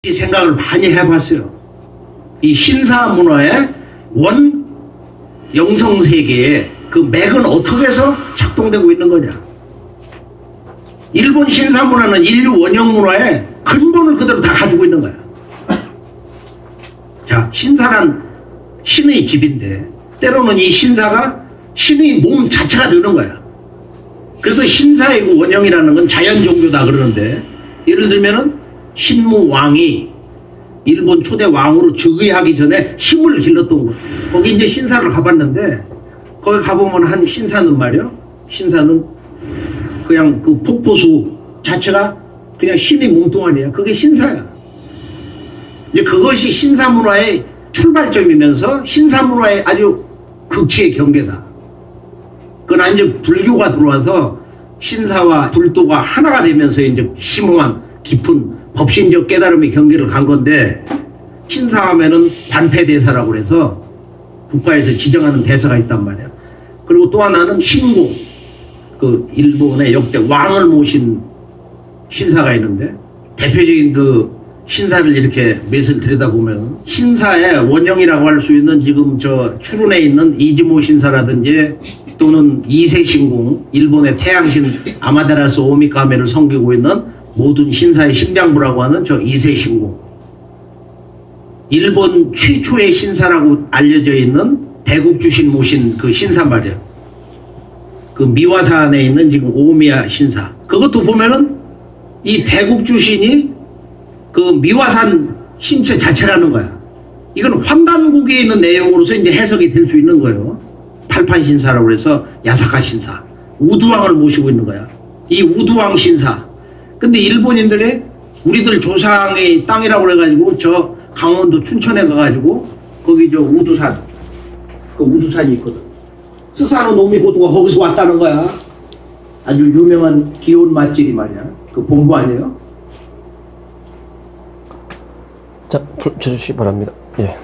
이 생각을 많이 해봤어요. 이 신사 문화의 원 영성 세계에 그 맥은 어떻게 해서 작동되고 있는 거냐. 일본 신사 문화는 인류 원형 문화의 근본을 그대로 다 가지고 있는 거야. 자, 신사란 신의 집인데 때로는 이 신사가 신의 몸 자체가 되는 거야. 그래서 신사의 그 원형이라는 건 자연 종교다 그러는데, 예를 들면은 신무왕이 일본 초대 왕으로 즉위하기 전에 힘을 길렀던 거. 거기 이제 신사를 가봤는데, 거기 가보면 한 신사는 말이야, 신사는 그냥 그 폭포수 자체가 그냥 신의 몸뚱아리야. 그게 신사야. 이제 그것이 신사 문화의 출발점이면서 신사 문화의 아주 극치의 경계다. 그러나 이제 불교가 들어와서 신사와 불도가 하나가 되면서 이제 심오한 깊은 법신적 깨달음의 경계를 간 건데, 신사하면은 관패대사라고 그래서 국가에서 지정하는 대사가 있단 말이야. 그리고 또 하나는 신공, 그 일본의 역대 왕을 모신 신사가 있는데, 대표적인 그 신사를 이렇게 몇을 들여다보면 신사의 원형이라고 할 수 있는 지금 저 추론에 있는 이즈모 신사라든지 또는 이세신공, 일본의 태양신 아마테라스 오미카메를 섬기고 있는 모든 신사의 심장부라고 하는 저 이세신공, 일본 최초의 신사라고 알려져 있는 대국주신 모신 그 신사 말이야. 그 미와산에 있는 지금 오미야 신사, 그것도 보면은 이 대국주신이 그 미와산 신체 자체라는 거야. 이건 환단국에 있는 내용으로서 이제 해석이 될 수 있는 거예요. 팔판 신사라고 해서 야사카 신사, 우두왕을 모시고 있는 거야. 이 우두왕 신사. 근데 일본인들이 우리들 조상의 땅이라고 그래가지고 저 강원도 춘천에 가가지고 거기 저 우두산, 그 우두산이 있거든. 스사노 노미코토가 거기서 왔다는 거야. 아주 유명한 기온 맛집이 말이야. 그 본부 아니에요? 자, 불 켜주시기 바랍니다. 예. 한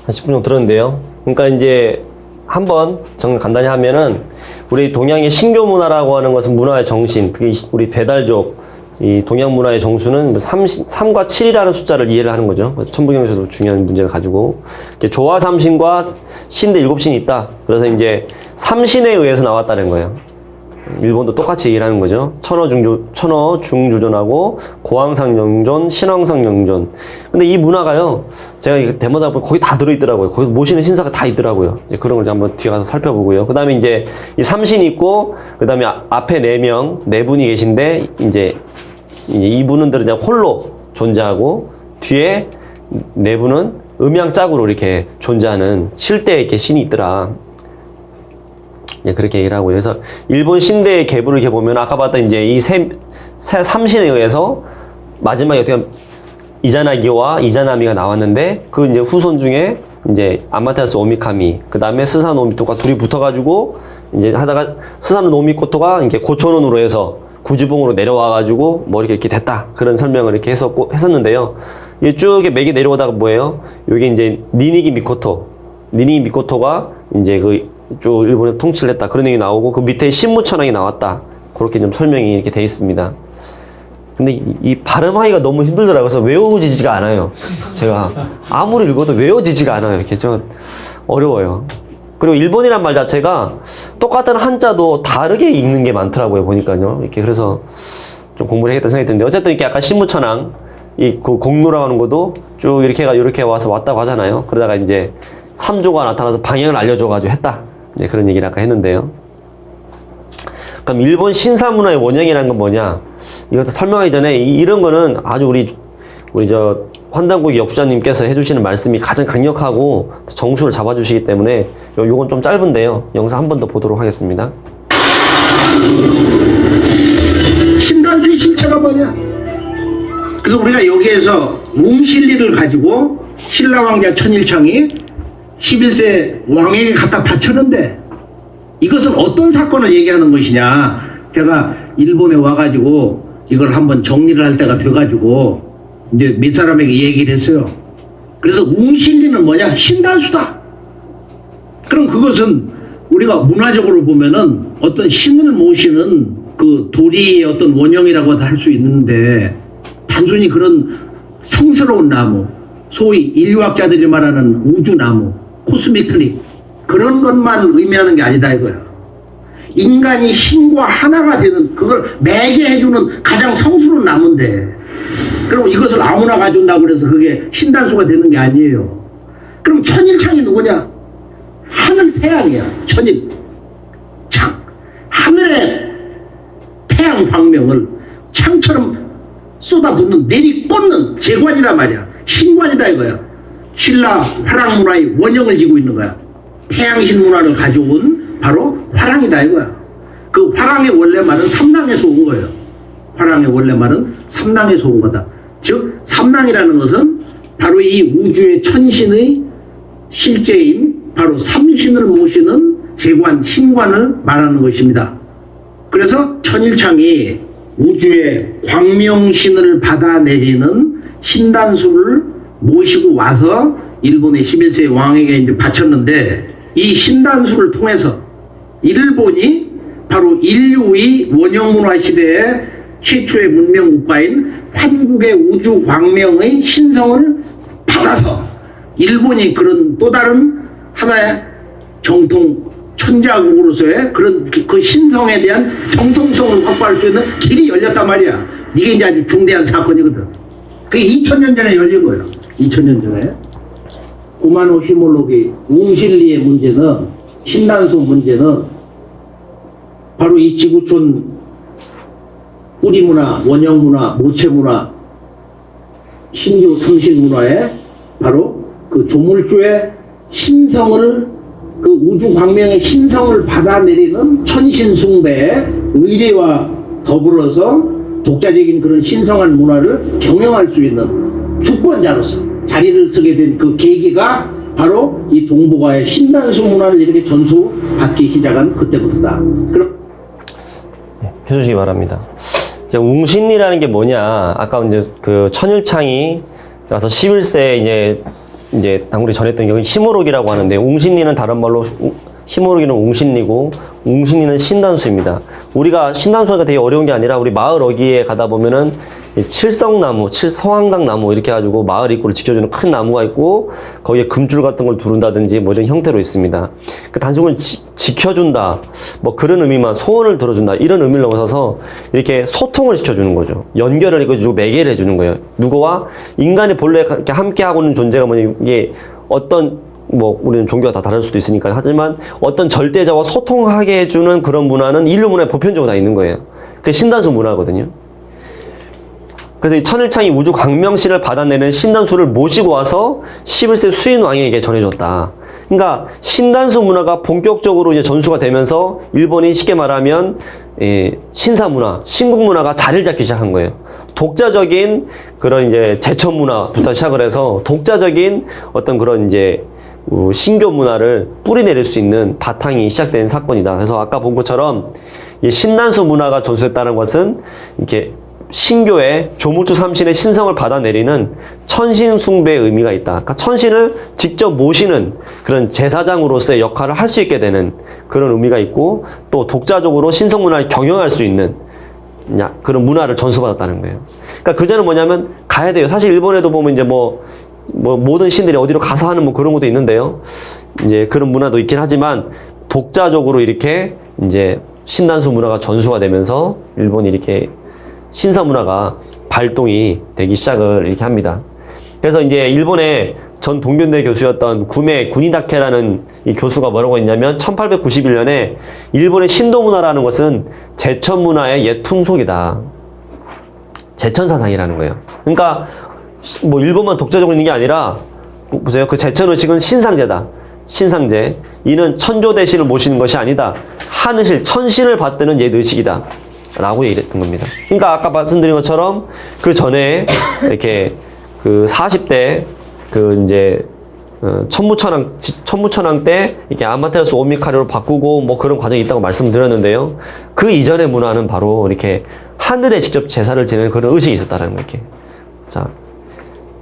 10분 정도 들었는데요. 그러니까 이제 한번 정리 간단히 하면은, 우리 동양의 신교 문화라고 하는 것은 문화의 정신, 그게 우리 배달족, 이 동양 문화의 정수는 3과 7이라는 숫자를 이해를 하는 거죠. 천부경에서도 중요한 문제를 가지고, 조화 삼신과 신대 7신이 있다. 그래서 이제 삼신에 의해서 나왔다는 거예요. 일본도 똑같이 얘기를 하는 거죠. 천어 중주존하고 고황상 영존, 신황상 영존. 근데 이 문화가요, 제가 데모다 보면 거기 다 들어있더라고요. 거기 모시는 신사가 다 있더라고요. 이제 그런 걸 이제 한번 뒤에 가서 살펴보고요. 그 다음에 이제 이 삼신이 있고, 그 다음에 앞에 4명, 4분이 계신데, 이제 이분들은 그냥 홀로 존재하고, 뒤에 4분은 음양짝으로 이렇게 존재하는 실대에 이렇게 신이 있더라. 예, 그렇게 얘기를 하고요. 그래서 일본 신대의 계보를 이렇게 보면, 아까 봤던 이제 이 삼신에 의해서 마지막에 어떻게 이자나기와 이자나미가 나왔는데, 그 이제 후손 중에 이제 아마테라스 오미카미, 그 다음에 스사노 오미토가 둘이 붙어가지고 이제 하다가 스사노 오미코토가 이렇게 고초론으로 해서 구지봉으로 내려와가지고 뭐 이렇게 됐다. 그런 설명을 이렇게 했었는데요. 이게 쭉 맥이 내려오다가 뭐예요? 여기 이제 니니기 미코토가 이제 그 쭉 일본에 통치를 했다. 그런 얘기 나오고, 그 밑에 신무천왕이 나왔다. 그렇게 좀 설명이 이렇게 돼 있습니다. 근데 이 발음하기가 너무 힘들더라고요. 그래서 외워지지가 않아요. 제가 아무리 읽어도 외워지지가 않아요. 이렇게 좀 어려워요. 그리고 일본이란 말 자체가 똑같은 한자도 다르게 읽는 게 많더라고요. 보니까요. 이렇게 그래서 좀 공부를 해야겠다는 생각이 드는데, 어쨌든 이렇게 약간 신무천왕, 그 공로라고 하는 것도 쭉 이렇게 와서 왔다고 하잖아요. 그러다가 이제 삼조가 나타나서 방향을 알려줘가지고 했다. 이제 그런 얘기를 아까 했는데요. 그럼 일본 신사 문화의 원형이라는 건 뭐냐? 이것도 설명하기 전에 이런 거는 아주 우리 저 환단국 역주자님께서 해주시는 말씀이 가장 강력하고 정수를 잡아주시기 때문에 요건 좀 짧은데요. 영상 한 번 더 보도록 하겠습니다. 신단수의 실체가 뭐냐? 그래서 우리가 여기에서 웅실리를 가지고 신라왕자 천일창이 11세 왕에게 갖다 바쳤는데, 이것은 어떤 사건을 얘기하는 것이냐? 제가 일본에 와가지고 이걸 한번 정리를 할 때가 돼가지고 이제 몇 사람에게 얘기를 했어요. 그래서 웅실리는 뭐냐? 신단수다. 그럼 그것은 우리가 문화적으로 보면은 어떤 신을 모시는 그 도리의 어떤 원형이라고 할 수 있는데, 단순히 그런 성스러운 나무, 소위 인류학자들이 말하는 우주나무, 코스믹 트리 그런 것만 의미하는 게 아니다 이거야. 인간이 신과 하나가 되는 그걸 매개해주는 가장 성스러운 나무인데 그럼 이것을 아무나 가져온다고 그래서 그게 신단수가 되는 게 아니에요. 그럼 천일창이 누구냐? 하늘 태양이야. 천일 창. 하늘의 태양 광명을 창처럼 쏟아붓는 내리꽂는 재관이란 말이야. 신관이다 이거야. 신라 화랑 문화의 원형을 지고 있는 거야. 태양신 문화를 가져온 바로 화랑이다 이거야. 그 화랑의 원래 말은 삼랑에서 온 거예요. 화랑의 원래 말은 삼랑에서 온 거다. 즉 삼랑이라는 것은 바로 이 우주의 천신의 실제인 바로 삼신을 모시는 재관, 신관을 말하는 것입니다. 그래서 천일창이 우주의 광명신을 받아내리는 신단수를 모시고 와서 일본의 11세 왕에게 이제 바쳤는데 이 신단수를 통해서 일본이 바로 인류의 원형문화 시대의 최초의 문명 국가인 한국의 우주 광명의 신성을 받아서 일본이 그런 또 다른 하나의 정통 천자국으로서의 그런 그 신성에 대한 정통성을 확보할 수 있는 길이 열렸단 말이야. 이게 이제 아주 중대한 사건이거든. 그게 2000년 전에 열린 거예요. 2000년 전에. 구마노 히몰로기 웅실리의 문제는 신단수 문제는 바로 이 지구촌 뿌리문화, 원형문화, 모체문화, 신교 성신문화의 바로 그 조물주의 신성을 그 우주 광명의 신성을 받아내리는 천신숭배의 의례와 더불어서 독자적인 그런 신성한 문화를 경영할 수 있는 주권자로서 자리를 쓰게 된 그 계기가 바로 이 동북아의 신단수 문화를 이렇게 전수받기 시작한 그때부터다. 그럼 해주시기 바랍니다. 이제 웅신리라는 게 뭐냐? 아까 이제 그 천일창이 와서 11세 이제 당구리 전했던 게 힘오록이라고 하는데 웅신리는 다른 말로 힘오록이는 웅신리고 웅신리는 신단수입니다. 우리가 신단수가 되게 어려운 게 아니라 우리 마을 어귀에 가다 보면은 칠성나무, 칠성황당나무 이렇게 해가지고 마을 입구를 지켜주는 큰 나무가 있고 거기에 금줄 같은 걸 두른다든지 뭐 이런 형태로 있습니다. 그 단순히 지켜준다 뭐 그런 의미만 소원을 들어준다 이런 의미를 넘어서서 이렇게 소통을 시켜주는 거죠. 연결을 해주고 매개를 해주는 거예요. 누구와 인간이 본래 이렇게 함께 하고 있는 존재가 뭐냐 이게 어떤 뭐 우리는 종교가 다 다를 수도 있으니까 하지만 어떤 절대자와 소통하게 해주는 그런 문화는 인류 문화에 보편적으로 다 있는 거예요. 그게 신단수 문화거든요. 그래서 이 천일창이 우주 광명신을 받아내는 신단수를 모시고 와서 11세 수인 왕에게 전해줬다. 그러니까 신단수 문화가 본격적으로 이제 전수가 되면서 일본이 쉽게 말하면 신사 문화, 신국 문화가 자리를 잡기 시작한 거예요. 독자적인 그런 이제 제천 문화부터 시작을 해서 독자적인 어떤 그런 이제 신교 문화를 뿌리내릴 수 있는 바탕이 시작된 사건이다. 그래서 아까 본 것처럼 이 신단수 문화가 전수됐다는 것은 이렇게 신교의 조물주 삼신의 신성을 받아내리는 천신숭배의 의미가 있다. 그러니까 천신을 직접 모시는 그런 제사장으로서의 역할을 할 수 있게 되는 그런 의미가 있고 또 독자적으로 신성 문화를 경영할 수 있는 그런 문화를 전수받았다는 거예요. 그러니까 그전에 뭐냐면 가야 돼요. 사실 일본에도 보면 이제 뭐 모든 신들이 어디로 가서 하는 뭐 그런 것도 있는데요. 이제 그런 문화도 있긴 하지만 독자적으로 이렇게 이제 신단수 문화가 전수가 되면서 일본이 이렇게 신사 문화가 발동이 되기 시작을 이렇게 합니다. 그래서 이제 일본의 전 동경대 교수였던 구메 구니다케라는 이 교수가 뭐라고 했냐면 1891년에 일본의 신도 문화라는 것은 제천 문화의 옛 풍속이다. 제천 사상이라는 거예요. 그러니까 뭐 일본만 독자적으로 있는 게 아니라 보세요. 그 제천 의식은 신상제다. 신상제. 이는 천조 대신을 모시는 것이 아니다. 하늘실 천신을 받드는 옛 의식이다. 라고 얘기했던 겁니다. 그러니까 아까 말씀드린 것처럼 그 전에 이렇게 그 40대 그 이제 천무천왕 때 이렇게 아마테라스 오미카리로 바꾸고 뭐 그런 과정이 있다고 말씀드렸는데요. 그 이전의 문화는 바로 이렇게 하늘에 직접 제사를 지내는 그런 의식이 있었다는 거 이렇게. 자,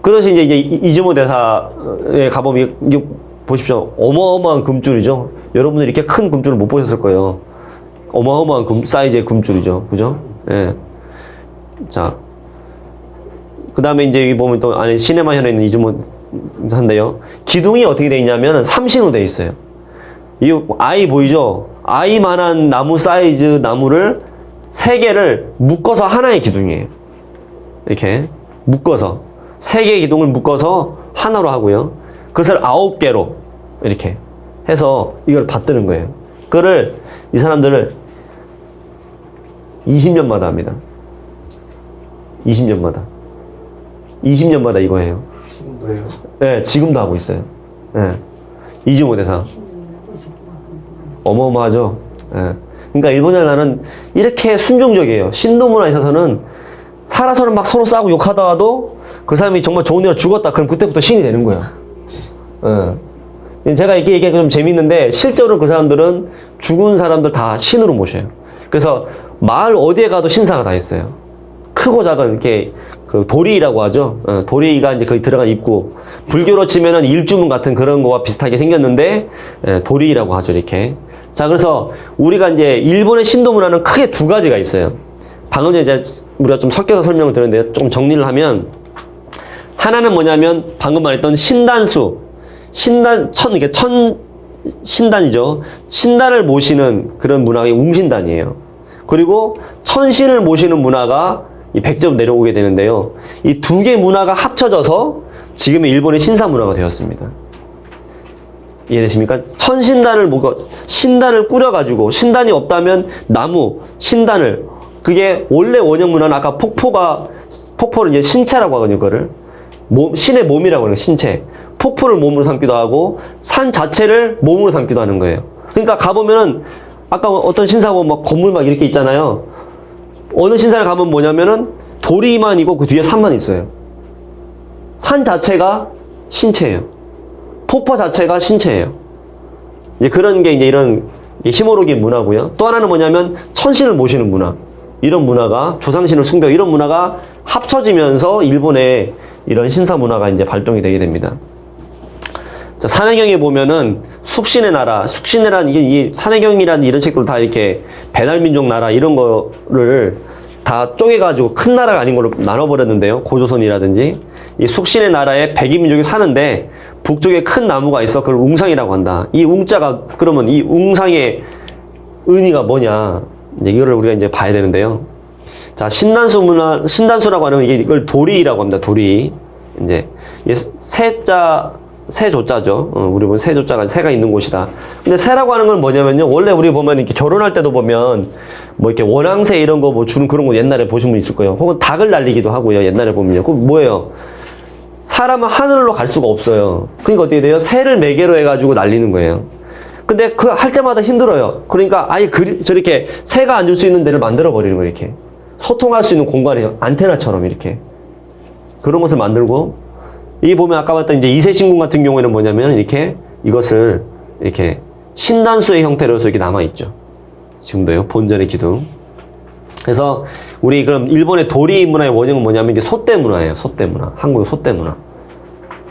그것이 이제 이즈모 대사에 가보면 이게 보십시오. 어마어마한 금줄이죠. 여러분들이 이렇게 큰 금줄을 못 보셨을 거예요. 어마어마한 사이즈의 금줄이죠. 그죠? 예. 자, 그 다음에 이제 여기 보면 또 안에 시네마현에 있는 이주문사인데요. 기둥이 어떻게 되어 있냐면 삼신으로 되어 있어요. 이 아이 보이죠? 아이만한 나무 사이즈 나무를 3개를 묶어서 하나의 기둥이에요. 이렇게 묶어서 3개의 기둥을 묶어서 하나로 하고요. 그것을 9개로 이렇게 해서 이걸 받드는 거예요. 그거를 이 사람들을 20년마다 합니다. 20년마다 이거 해요. 지금도 해요? 네, 지금도 하고 있어요. 네. 이주모 대상. 어마어마하죠. 네. 그러니까 일본의 나라는 이렇게 순종적이에요. 신도 문화에 있어서는 살아서는 막 서로 싸우고 욕하다가도 그 사람이 정말 좋은 일로 죽었다. 그럼 그때부터 신이 되는 거예요. 네. 제가 이렇게 얘기하기 좀 재밌는데 실제로 그 사람들은 죽은 사람들 다 신으로 모셔요. 그래서 마을 어디에 가도 신사가 다 있어요. 크고 작은 이렇게 그 도리라고 하죠. 도리가 이제 거기 들어간 입구. 불교로 치면은 일주문 같은 그런 거와 비슷하게 생겼는데 도리라고 하죠. 이렇게. 자, 그래서 우리가 이제 일본의 신도 문화는 크게 2가지가 있어요. 방금 전에 이제 우리가 좀 섞여서 설명을 드렸는데 조금 정리를 하면 하나는 뭐냐면 방금 말했던 신단수, 이게 신단이죠. 신단을 모시는 그런 문화가 웅신단이에요. 그리고 천신을 모시는 문화가 이 백제로 내려오게 되는데요. 이 2개 문화가 합쳐져서 지금의 일본의 신사 문화가 되었습니다. 이해되십니까? 천신단을 신단을 꾸려가지고 신단이 없다면 나무, 신단을 그게 원래 원형 문화는 아까 폭포를 이제 신체라고 하거든요. 그거를 신의 몸이라고 하는 거예요. 신체. 폭포를 몸으로 삼기도 하고 산 자체를 몸으로 삼기도 하는 거예요. 그러니까 가보면은 아까 어떤 신사고 막 건물 막 이렇게 있잖아요. 어느 신사를 가면 뭐냐면은 도리만 있고 그 뒤에 산만 있어요. 산 자체가 신체예요. 폭포 자체가 신체예요. 이제 그런 게 이제 이런 히모로기 문화고요. 또 하나는 뭐냐면 천신을 모시는 문화. 이런 문화가 조상신을 숭배 이런 문화가 합쳐지면서 일본의 이런 신사 문화가 이제 발동이 되게 됩니다. 자, 산해경에 보면은 숙신의 나라, 숙신이라는 이 산해경이라는 이런 책들 다 이렇게 배달민족 나라 이런 거를 다 쪼개가지고 큰 나라가 아닌 걸로 나눠버렸는데요. 고조선이라든지 이 숙신의 나라에 백이민족이 사는데 북쪽에 큰 나무가 있어. 그걸 웅상이라고 한다. 이 웅자가 그러면 이 웅상의 의미가 뭐냐? 이제 이거를 우리가 이제 봐야 되는데요. 자, 신단수라고 하는 이걸 도리라고 합니다. 도리. 이제 세조자죠. 우리 보면 세조자가 새가 있는 곳이다. 근데 새라고 하는 건 뭐냐면요. 원래 우리 보면 이렇게 결혼할 때도 보면 뭐 이렇게 원앙새 이런 거 뭐 주는 그런 거 옛날에 보신 분 있을 거예요. 혹은 닭을 날리기도 하고요. 옛날에 보면요. 그럼 뭐예요? 사람은 하늘로 갈 수가 없어요. 그러니까 어떻게 돼요? 새를 매개로 해가지고 날리는 거예요. 근데 그 할 때마다 힘들어요. 그러니까 아예 저렇게 새가 앉을 수 있는 데를 만들어 버리는 거예요. 이렇게 소통할 수 있는 공간이에요. 안테나처럼 이렇게 그런 것을 만들고 이 보면 아까 봤던 이제 이세신궁 같은 경우에는 뭐냐면 이렇게 이것을 이렇게 신단수의 형태로서 이렇게 남아 있죠. 지금도요. 본전의 기둥. 그래서 우리 그럼 일본의 도리 문화의 원형은 뭐냐면 이게 소떼 문화예요. 소떼 문화. 한국의 소떼 문화.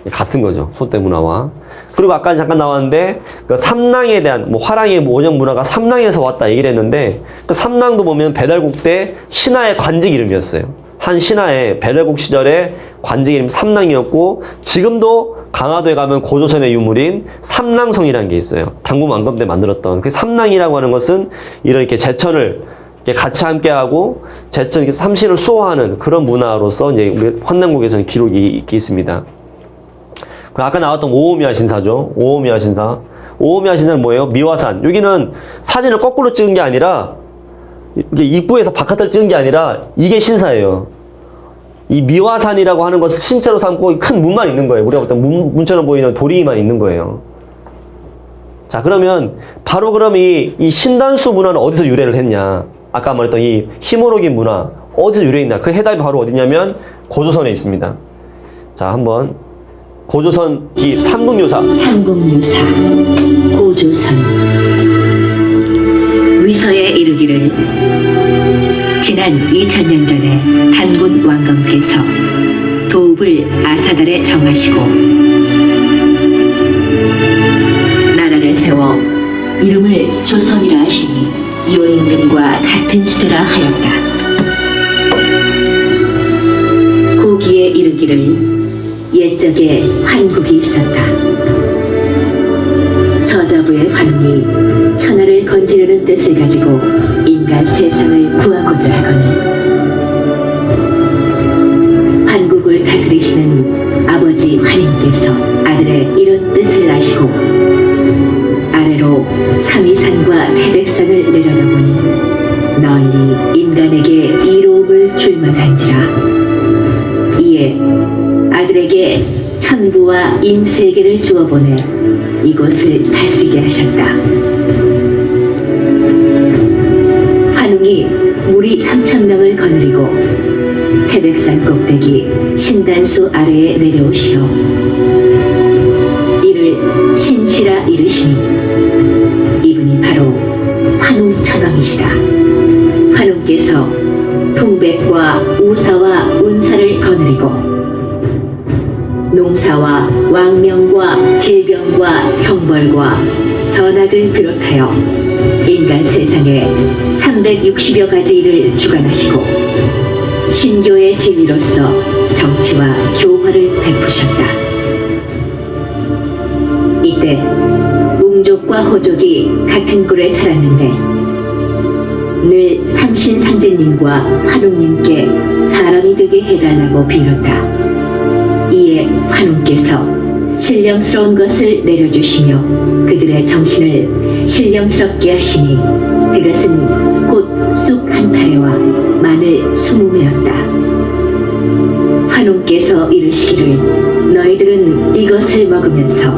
같은 거죠. 소떼 문화와. 그리고 아까 잠깐 나왔는데 그 삼랑에 대한 뭐 화랑의 원형 문화가 삼랑에서 왔다 얘기를 했는데 그 삼랑도 보면 배달국 때 신하의 관직 이름이었어요. 한 신하의 배달국 시절에 관직 이름이 삼랑이었고 지금도 강화도에 가면 고조선의 유물인 삼랑성이라는 게 있어요. 당군 왕건 때 만들었던 그 삼랑이라고 하는 것은 이렇게 제천을 이렇게 같이 함께하고 제천 이렇게 삼신을 수호하는 그런 문화로서 이제 우리 환남국에서는 기록이 있습니다. 그리고 아까 나왔던 오오미야 신사죠. 오오미야 신사. 오오미야 신사는 뭐예요? 미화산. 여기는 사진을 거꾸로 찍은 게 아니라 이게 입구에서 바깥을 찍은 게 아니라 이게 신사예요. 이 미화산이라고 하는 것을 신체로 삼고 큰 문만 있는 거예요. 우리가 보통 문처럼 보이는 도리만 있는 거예요. 자, 그러면 바로 그럼 이 신단수 문화는 어디서 유래를 했냐? 아까 말했던 이 히모로기 문화 어디서 유래했냐? 그 해답이 바로 어디냐면 고조선에 있습니다. 자, 한번 고조선 기 삼국유사 고조선 위서에 이르기를 지난 2000년 전에 단군 왕건께서 도읍을 아사달에 정하시고 나라를 세워 이름을 조선이라 하시니 이와 임금과 같은 시대라 하였다. 고기에 이르 이르기를 옛적에 환국이 있었다. 서자부의 환웅이 천하를 건지려는 뜻을 가지고 인간 세상을 구하고자 하거니 환국을 다스리시는 아버지 하나님께서 아들의 이런 뜻을 아시고 아래로 삼위산과 태백산을 내려다보니 널리 인간에게 이로움을 줄만한지라. 이에 아들에게 천부와 인세계를 주어보내 이곳을 다스리게 하셨다. 환웅이 무리 3,000명을 거느리고 태백산 꼭대기 신단수 아래에 내려오시어 이를 신시라 이르시니 이분이 바로 환웅천왕이시다. 환웅께서 풍백과 우사와 운사를 거느리고 농사와 왕명과 질병과 형벌과 선악을 비롯하여 인간 세상에 360여 가지 일을 주관하시고 신교의 진리로서 정치와 교화를 베푸셨다. 이때 웅족과 호족이 같은 굴에 살았는데 늘 삼신상제님과 환웅님께 사람이 되게 해달라고 빌었다. 이에 환웅께서 신령스러운 것을 내려주시며 그들의 정신을 신령스럽게 하시니 그것은 곧 쑥 한 타래와 마늘 20매였다. 환웅께서 이르시기를 너희들은 이것을 먹으면서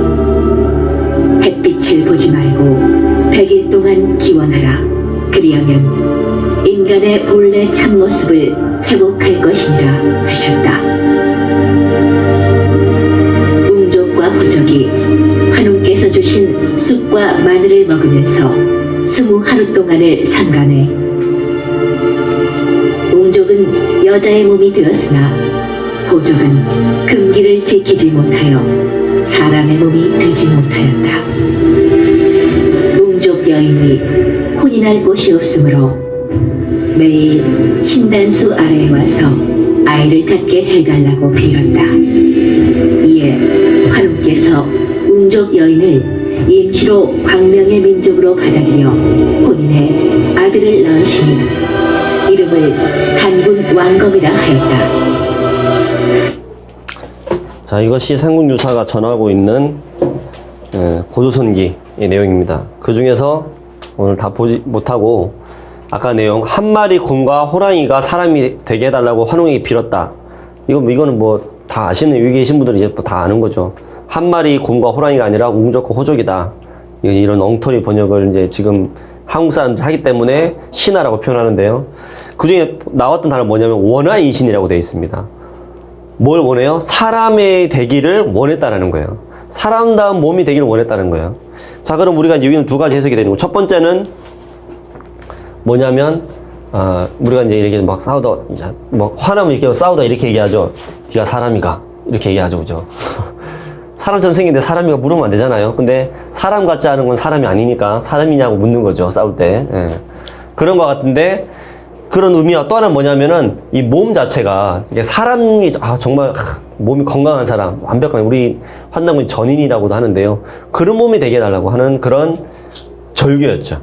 햇빛을 보지 말고 100일 동안 기원하라. 그리하면 인간의 본래 참모습을 회복할 것이니라 하셨다. 웅족과 후족이 환웅께서 주신 쑥과 마늘을 먹으면서 20하루 동안을 상간해 웅족은 여자의 몸이 되었으나 호족은 금기를 지키지 못하여 사람의 몸이 되지 못하였다. 웅족 여인이 혼이 날 곳이 없으므로 매일 신단수 아래에 와서 아이를 갖게 해달라고 빌었다. 이에 환웅께서 웅족 여인을 임시로 광명의 민족으로 받아들여 본인의 아들을 낳으시니 이름을 단군 왕검이라 하였다. 자, 이것이 삼국유사가 전하고 있는 고조선기의 내용입니다. 그 중에서 오늘 다 보지 못하고 아까 내용 한 마리 곰과 호랑이가 사람이 되게 해달라고 환웅에게 빌었다. 이거는 뭐 다 아시는 여기 계신 분들은 이제 다 아는 거죠. 한 마리 곰과 호랑이가 아니라 웅족과 호족이다. 이런 엉터리 번역을 이제 지금 한국 사람들이 하기 때문에 신하라고 표현하는데요. 그 중에 나왔던 단어는 뭐냐면 원하인신이라고 되어 있습니다. 뭘 원해요? 사람의 되기를 원했다라는 거예요. 사람다운 몸이 되기를 원했다는 거예요. 자, 그럼 우리가 이제 여기는 두 가지 해석이 되는 거고, 첫 번째는 뭐냐면, 우리가 이제 이렇게 막 싸우다, 뭐 화나면 이렇게 싸우다 이렇게 얘기하죠. 네가 사람이가 이렇게 얘기하죠, 그죠? 사람처럼 생긴데 사람이가 물으면 안 되잖아요. 근데 사람 같지 않은 건 사람이 아니니까 사람이냐고 묻는 거죠, 싸울 때. 예. 그런 것 같은데. 그런 의미와 또 하나는 뭐냐면은 이 몸 자체가 이게 사람이 정말 몸이 건강한 사람, 완벽한 우리 환단군 전인이라고도 하는데요. 그런 몸이 되게 해달라고 하는 그런 절규였죠.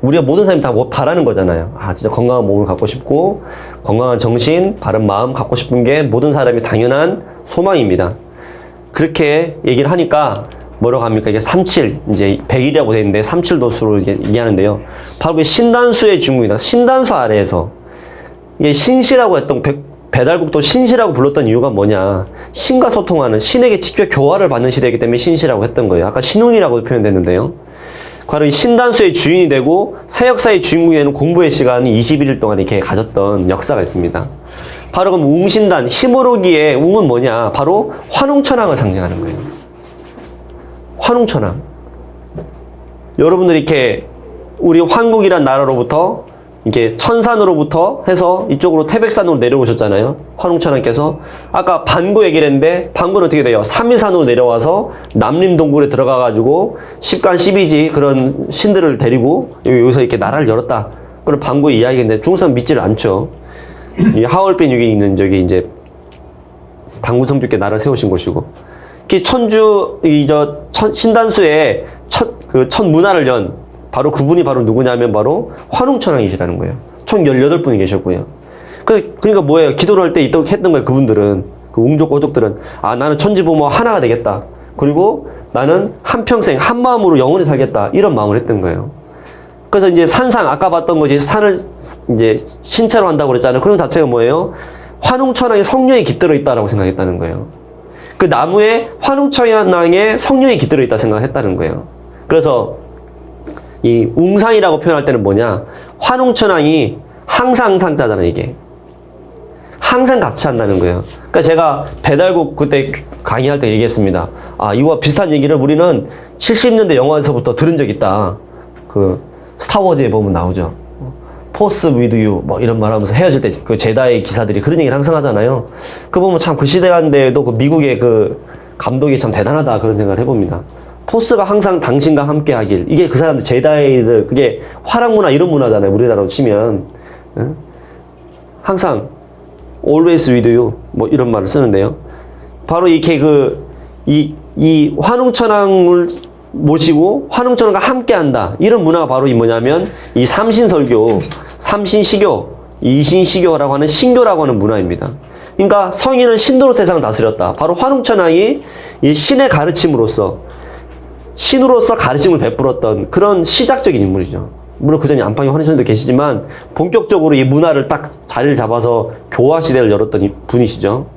우리가 모든 사람이 다 뭐 바라는 거잖아요. 진짜 건강한 몸을 갖고 싶고 건강한 정신, 바른 마음 갖고 싶은 게 모든 사람이 당연한 소망입니다. 그렇게 얘기를 하니까 뭐라고 합니까? 이게 37, 이제 100일이라고 되어 있는데 37도수로 이제 얘기하는데요. 바로 그 신단수의 중국이다. 신단수 아래에서 이게 신시라고 했던 배달국도 신시라고 불렀던 이유가 뭐냐? 신과 소통하는, 신에게 직접 교화를 받는 시대이기 때문에 신시라고 했던 거예요. 아까 신운이라고 표현됐는데요. 바로 이 신단수의 주인이 되고 새 역사의 주인공이 되는 공부의 시간이 21일 동안 이렇게 가졌던 역사가 있습니다. 바로 그럼 웅신단, 힘으로기의 웅은 뭐냐? 바로 환웅천왕을 상징하는 거예요. 환웅천왕. 여러분들이 이렇게 우리 환국이란 나라로부터 이렇게 천산으로부터 해서 이쪽으로 태백산으로 내려오셨잖아요. 환웅천왕께서. 아까 반구 얘기를 했는데 반구는 어떻게 돼요? 삼위산으로 내려와서 남림동굴에 들어가가지고 10간 12지 그런 신들을 데리고 여기서 이렇게 나라를 열었다. 그런 반구의 이야기인데 중국 사람 믿지를 않죠. 이 하얼빈 여기 있는 저기 이제 당군 성주께 나라를 세우신 곳이고, 특히 천주 신단수의 첫 문화를 연 바로 그분이 바로 누구냐면 바로 환웅천왕이시라는 거예요. 총 18분이 계셨고요. 그러니까 뭐예요? 기도를 할 때 했던 거예요. 그분들은, 그 웅족 고족들은, 아, 나는 천지부모 하나가 되겠다. 그리고 나는 한평생 한 마음으로 영원히 살겠다. 이런 마음을 했던 거예요. 그래서 이제 산상, 아까 봤던 거지, 산을 이제 신체로 한다고 그랬잖아요. 그런 자체가 뭐예요? 환웅천왕의 성령이 깃들어 있다라고 생각했다는 거예요. 그 나무에 환웅천왕의 성령이 깃들어 있다 생각했다는 거예요. 그래서 이 웅상이라고 표현할 때는 뭐냐? 환웅천왕이 항상 자잖아요, 이게. 항상 같이한다는 거예요. 그러니까 제가 배달국 그때 강의할 때 얘기했습니다. 아, 이거와 비슷한 얘기를 우리는 70년대 영화에서부터 들은 적 있다. 그 스타워즈에 보면 나오죠. 포스 위드 유 뭐 이런 말 하면서 헤어질 때 그 제다이 기사들이 그런 얘기를 항상 하잖아요. 그 보면 참 그 시대인데도 그 미국의 그 감독이 참 대단하다 그런 생각을 해봅니다. 포스가 항상 당신과 함께 하길. 이게 그 사람들 제다이들 그게 화랑문화 이런 문화잖아요. 우리나라로 치면. 응? 항상 always with you 뭐 이런 말을 쓰는데요. 바로 이렇게 이 환웅천왕을 모시고 환웅천왕과 함께한다. 이런 문화가 바로 이 뭐냐면 이 삼신설교, 삼신시교, 이신시교라고 하는 신교라고 하는 문화입니다. 그러니까 성인은 신도로 세상을 다스렸다. 바로 환웅천왕이 이 신의 가르침으로써 신으로서 가르침을 베풀었던 그런 시작적인 인물이죠. 물론 그 전에 안방에 환희선도 계시지만 본격적으로 이 문화를 딱 자리를 잡아서 교화 시대를 열었던 분이시죠.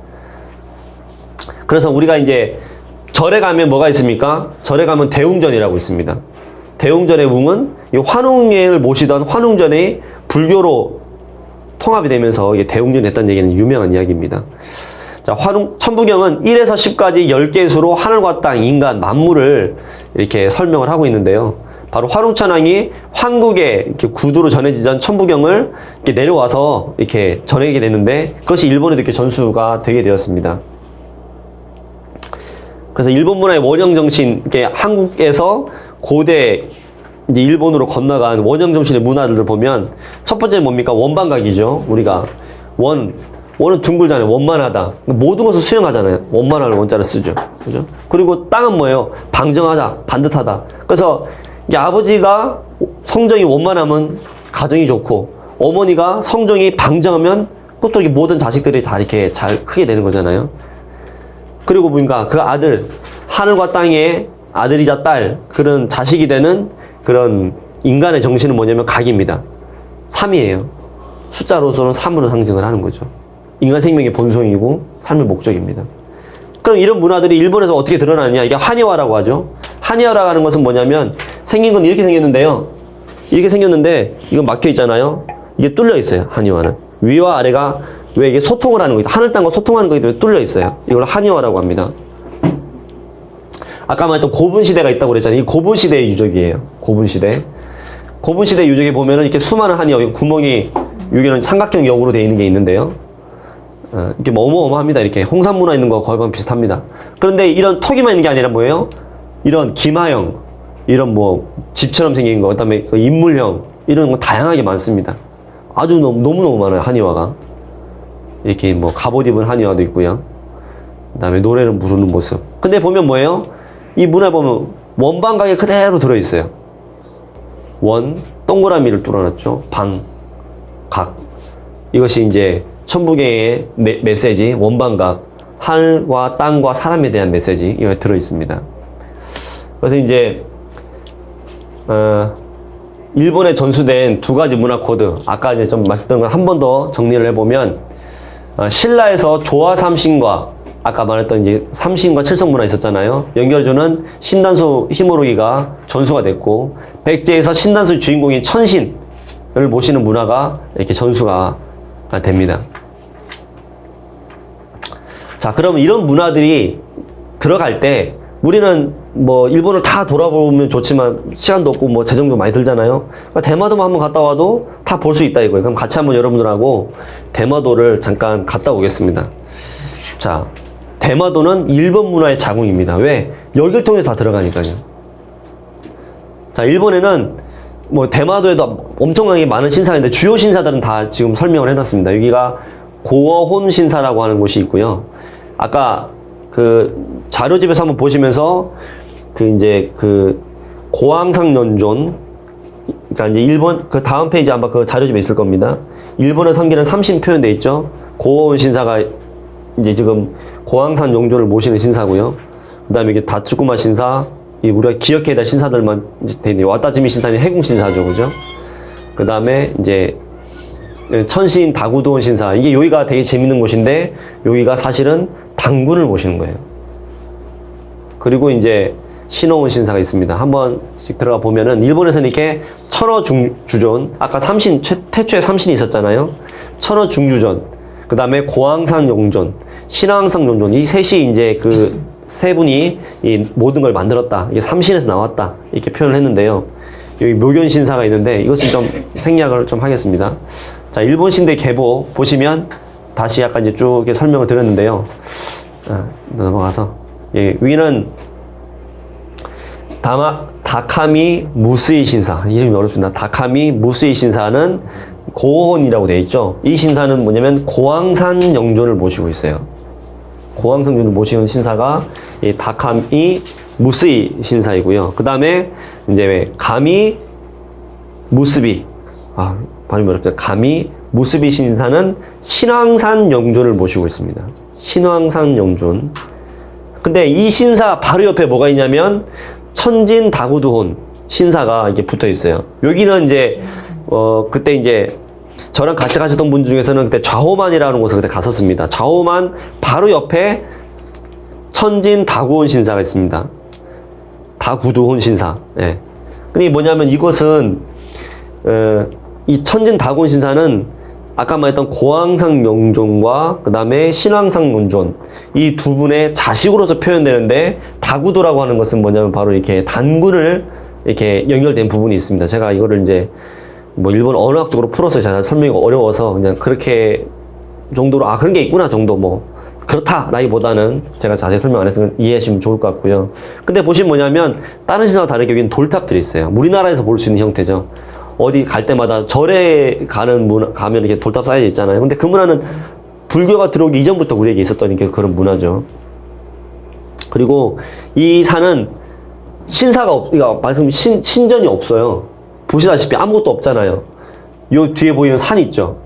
그래서 우리가 이제 절에 가면 뭐가 있습니까? 절에 가면 대웅전이라고 있습니다. 대웅전의 웅은 이 환웅을 모시던 환웅전이 불교로 통합이 되면서 이게 대웅전이 됐다는 얘기는 유명한 이야기입니다. 자, 천부경은 1에서 10까지 10개의 수로 하늘과 땅, 인간, 만물을 이렇게 설명을 하고 있는데요. 바로 환웅천왕이 한국에 이렇게 구두로 전해지던 천부경을 이렇게 내려와서 이렇게 전하게 됐는데 그것이 일본에도 이렇게 전수가 되게 되었습니다. 그래서 일본 문화의 원형 정신, 이렇게 한국에서 고대 이제 일본으로 건너간 원형 정신의 문화들을 보면 첫 번째는 뭡니까? 원반각이죠. 우리가 원은 둥글잖아요. 원만하다. 모든 것을 수용하잖아요. 원만한 원자를 쓰죠. 그죠? 그리고 땅은 뭐예요? 방정하다, 반듯하다. 그래서 이 아버지가 성정이 원만하면 가정이 좋고 어머니가 성정이 방정하면 그것도 모든 자식들이 다 이렇게 잘 크게 되는 거잖아요. 그리고 뭔가 그 아들, 하늘과 땅의 아들이자 딸, 그런 자식이 되는 그런 인간의 정신은 뭐냐면 각입니다. 3이에요. 숫자로서는 3으로 상징을 하는 거죠. 인간 생명의 본성이고 삶의 목적입니다. 그럼 이런 문화들이 일본에서 어떻게 드러나느냐? 이게 한의화라고 하죠. 한의화라고 하는 것은 뭐냐면 생긴 건 이렇게 생겼는데요. 이렇게 생겼는데 이건 막혀 있잖아요. 이게 뚫려 있어요. 한의화는. 위와 아래가 왜 이게 소통을 하는 거예요. 하늘 땅과 소통하는 거기 때문에 뚫려 있어요. 이걸 한의화라고 합니다. 아까 말했던 고분시대가 있다고 그랬잖아요. 이 고분시대의 유적이에요. 고분시대. 고분시대 유적에 보면은 이렇게 수많은 한의화, 구멍이 여기는 삼각형 역으로 되어 있는 게 있는데요. 이렇게 뭐 어마어마합니다. 이렇게 홍산문화 있는 거 거의 비슷합니다. 그런데 이런 턱이만 있는 게 아니라 뭐예요? 이런 기마형, 이런 뭐 집처럼 생긴 거, 그다음에 그 인물형 이런 거 다양하게 많습니다. 아주 너무너무 많아요. 한의화가. 이렇게 뭐 갑옷 입은 한의화도 있고요. 그다음에 노래를 부르는 모습. 근데 보면 뭐예요? 이 문화에 보면 원방각에 그대로 들어있어요. 원, 동그라미를 뚫어놨죠. 방, 각. 이것이 이제 천부경의 메시지, 원방각, 하늘과 땅과 사람에 대한 메시지, 이거 들어있습니다. 그래서 이제, 일본에 전수된 두 가지 문화 코드, 아까 이제 좀 말씀드린 걸 한 번 더 정리를 해보면, 신라에서 조화 삼신과, 아까 말했던 이제 삼신과 칠성 문화 있었잖아요. 연결주는 신단수 히모로기가 전수가 됐고, 백제에서 신단수 주인공인 천신을 모시는 문화가 이렇게 전수가 됩니다. 자, 그럼 이런 문화들이 들어갈 때 우리는 뭐 일본을 다 돌아보면 좋지만 시간도 없고 뭐 재정도 많이 들잖아요. 그러니까 대마도만 한번 갔다 와도 다 볼 수 있다 이거예요. 그럼 같이 한번 여러분들하고 대마도를 잠깐 갔다 오겠습니다. 자, 대마도는 일본 문화의 자궁입니다. 왜? 여기를 통해서 다 들어가니까요. 자, 일본에는 뭐 대마도에도 엄청나게 많은 신사인데 주요 신사들은 다 지금 설명을 해놨습니다. 여기가 고어혼 신사라고 하는 곳이 있고요. 아까 그 자료집에서 한번 보시면서 그 이제 그 고항상 연존, 그러니까 이제 일본 그 다음 페이지 아마 그 자료집에 있을 겁니다. 일본의 성기는 30 표현돼 있죠. 고온 신사가 이제 지금 고항산 용존을 모시는 신사고요. 그다음에 이게 다츠쿠마 신사, 이 우리가 기억해야 될 신사들만 이제 돼 있네요. 와타지미 신사는 해궁 신사죠, 그죠? 그다음에 이제 천신 다구도원 신사, 이게 여기가 되게 재밌는 곳인데 여기가 사실은 당군을 모시는 거예요. 그리고 이제 신호원 신사가 있습니다. 한번씩 들어가 보면은 일본에서는 이렇게 천어 주존, 아까 삼신 태초에 삼신이 있었잖아요. 천어 중주존, 그 다음에 고항산 용존, 신항상 용존, 이 셋이 이제 그 세 분이 이 모든 걸 만들었다. 이게 삼신에서 나왔다. 이렇게 표현을 했는데요. 여기 묘견 신사가 있는데 이것은 좀 생략을 좀 하겠습니다. 자, 일본 신대 계보 보시면 다시 약간 이제 쭉 이렇게 설명을 드렸는데요. 넘어가서 예, 위는 다카미 무스이 신사, 이름이 어렵습니다. 다카미 무스이 신사는 고혼이라고 되어 있죠. 이 신사는 뭐냐면 고항산 영존을 모시고 있어요. 고항산 영존을 모시는 신사가 이 다카미 무스이 신사이고요. 그 다음에 이제 가미 무스비, 발음이 어렵다. 가미 무스비 신사는 신왕산 영존을 모시고 있습니다. 신왕산 영존. 근데 이 신사 바로 옆에 뭐가 있냐면 천진 다구두혼 신사가 이렇게 붙어 있어요. 여기는 이제 그때 이제 저랑 같이 가셨던 분 중에서는 그때 좌호만이라는 곳을 그때 갔었습니다. 좌호만 바로 옆에 천진 다구혼 신사가 있습니다. 다구두혼 신사. 예. 근데 뭐냐면 이곳은 이 천진 다구혼 신사는 아까 말했던 고항상 영존과 그 다음에 신왕상 영존, 이 두 분의 자식으로서 표현되는데, 다구도라고 하는 것은 뭐냐면 바로 이렇게 단군을 이렇게 연결된 부분이 있습니다. 제가 이거를 이제 뭐 일본 언어학적으로 풀어서 잘 설명이 어려워서 그냥 그렇게 정도로 그런 게 있구나 정도, 뭐 그렇다라기보다는 제가 자세히 설명 안 했으면 이해하시면 좋을 것 같고요. 근데 보시면 뭐냐면 다른 신사와 다르게 여기는 돌탑들이 있어요. 우리나라에서 볼 수 있는 형태죠. 어디 갈 때마다 절에 가면 이렇게 돌탑 쌓여져 있잖아요. 근데 그 문화는 불교가 들어오기 이전부터 우리에게 있었던 게 그런 문화죠. 그리고 이 산은 신사가 말씀 신전이 없어요. 보시다시피 아무것도 없잖아요. 요 뒤에 보이는 산 있죠.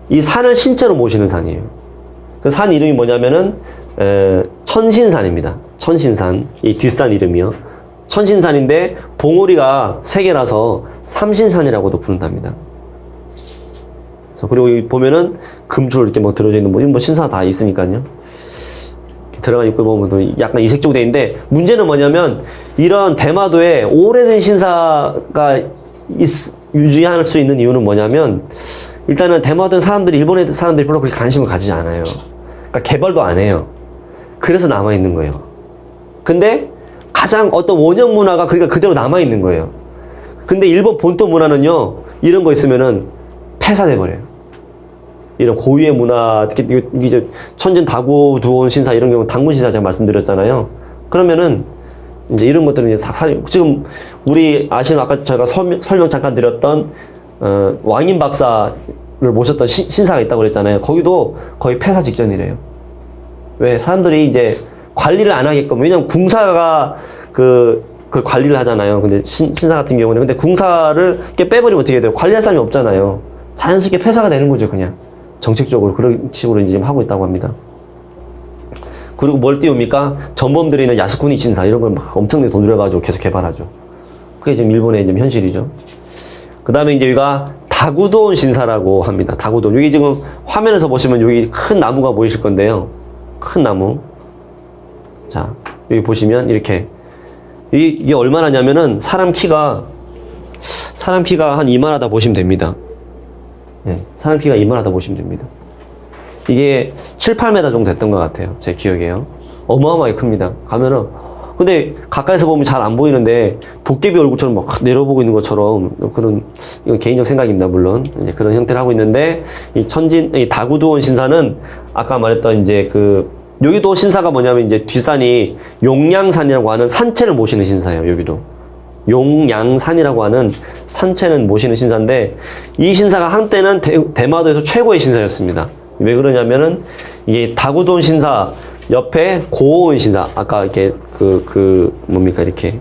이 산을 신체로 모시는 산이에요. 그 산 이름이 뭐냐면은 천신산입니다. 천신산, 이 뒷산 이름이요. 천신산인데 봉우리가 3개라서 삼신산이라고도 부른답니다. 그리고 여기 보면은 금줄 이렇게 뭐 들어져 있는 뭐 신사 다 있으니까요. 들어가 있고 보면 약간 이색적으로 되어 있는데, 문제는 뭐냐면 이런 대마도에 오래된 신사가 유지할 수 있는 이유는 뭐냐면, 일단은 대마도는 일본 사람들이 별로 그렇게 관심을 가지지 않아요. 그러니까 개발도 안 해요. 그래서 남아 있는 거예요. 근데 가장 어떤 원형 문화가 그러니까 그대로 남아 있는 거예요. 근데 일본 본토 문화는요, 이런 거 있으면은 폐사돼 버려요. 이런 고유의 문화, 특히 이제 천진 다구 두온 신사 이런 경우 당군 신사 제가 말씀드렸잖아요. 그러면은 이제 이런 것들은 이제 지금 우리 아시는 아까 제가 설명 잠깐 드렸던 왕인 박사를 모셨던 신사가 있다고 그랬잖아요. 거기도 거의 폐사 직전이래요. 왜? 사람들이 이제 관리를 안 하게끔, 왜냐면 궁사가 그 관리를 하잖아요. 근데 신사 같은 경우는, 근데 궁사를 이렇게 빼버리면 어떻게 돼요? 관리할 사람이 없잖아요. 자연스럽게 폐사가 되는 거죠, 그냥. 정책적으로 그런 식으로 이제 하고 있다고 합니다. 그리고 뭘 띄웁니까? 전범들이 있는 야스쿠니 신사 이런 걸 막 엄청나게 돈 들여가지고 계속 개발하죠. 그게 지금 일본의 지금 현실이죠. 그 다음에 이제 여기가 다구도온 신사라고 합니다. 다구도온. 여기 지금 화면에서 보시면 여기 큰 나무가 보이실 건데요. 큰 나무. 자, 여기 보시면 이렇게. 이게 얼마나냐면은 사람 키가 한 이만하다 보시면 됩니다. 네, 사람 키가 이만하다 보시면 됩니다. 이게 7, 8m 정도 됐던 것 같아요. 제 기억에요. 어마어마하게 큽니다. 가면은, 근데 가까이서 보면 잘 안 보이는데 도깨비 얼굴처럼 막 내려보고 있는 것처럼, 이건 개인적 생각입니다, 물론. 이제 그런 형태를 하고 있는데, 이 다구도온 신사는 아까 말했던 이제 여기도 신사가 뭐냐면 이제 뒷산이 용량산이라고 하는 산체를 모시는 신사예요, 여기도. 용양산이라고 하는 산체는 모시는 신사인데, 이 신사가 한때는 대마도에서 최고의 신사였습니다. 왜 그러냐면은 이게 다구돈 신사 옆에 고온 신사, 아까 이렇게 뭡니까, 이렇게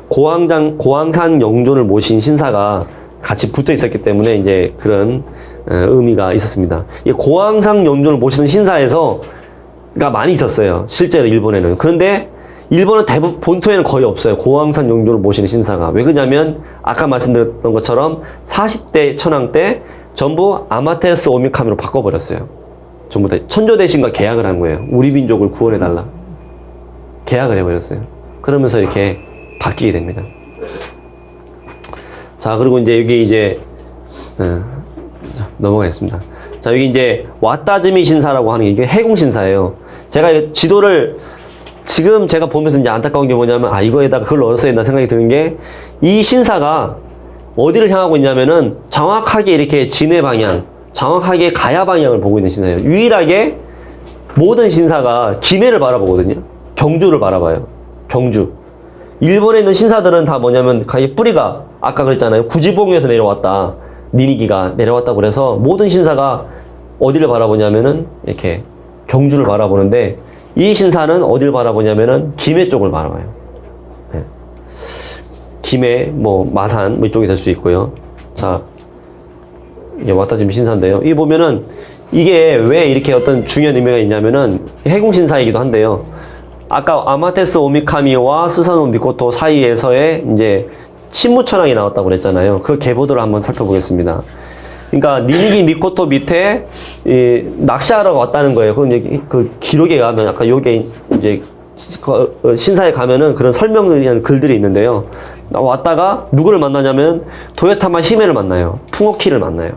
고황산 영존을 모신 신사가 같이 붙어 있었기 때문에 이제 그런 의미가 있었습니다. 이 고황산 영존을 모시는 신사가 많이 있었어요. 실제로 일본에는. 그런데 일본은 대부분 본토에는 거의 없어요. 고황산 영존을 모시는 신사가. 왜 그러냐면 아까 말씀드렸던 것처럼 40대 천황 때 전부 아마테라스 오미카미로 바꿔버렸어요. 전부 다 천조대신과 계약을 한 거예요. 우리 민족을 구원해달라. 계약을 해버렸어요. 그러면서 이렇게 바뀌게 됩니다. 자, 그리고 이제 여기 이제 넘어가겠습니다. 자, 여기 이제 와타즈미 신사라고 하는 게 이게 해공 신사예요. 제가 지도를 지금 제가 보면서 이제 안타까운 게 뭐냐면 이거에다가 그걸 넣었어야 했나 생각이 드는 게 이 신사가 어디를 향하고 있냐면은 정확하게 이렇게 진해 방향, 정확하게 가야 방향을 보고 있는 신사예요. 유일하게 모든 신사가 김해를 바라보거든요. 경주를 바라봐요. 경주. 일본에 있는 신사들은 다 뭐냐면 가게 뿌리가 아까 그랬잖아요. 구지봉에서 내려왔다. 니니기가 내려왔다고 그래서 모든 신사가 어디를 바라보냐면은 이렇게 경주를 바라보는데 이 신사는 어디를 바라보냐면은 김해 쪽을 바라봐요. 네. 김해, 뭐 마산 뭐 이쪽이 될 수 있고요. 자, 이게 와타지미 신사인데요. 이 보면은 이게 왜 이렇게 어떤 중요한 의미가 있냐면은 해공 신사이기도 한데요. 아까 아마테스 오미카미와 스사노 미코토 사이에서의 이제 침무천왕이 나왔다고 그랬잖아요. 그 계보들을 한번 살펴보겠습니다. 그러니까 니니기 미코토 밑에 낚시하러 왔다는 거예요. 그 이제 그 기록에 가면 아까 요게 이제 신사에 가면은 그런 설명들이나 글들이 있는데요. 왔다가 누구를 만나냐면 도요타마 히메를 만나요. 풍오키를 만나요.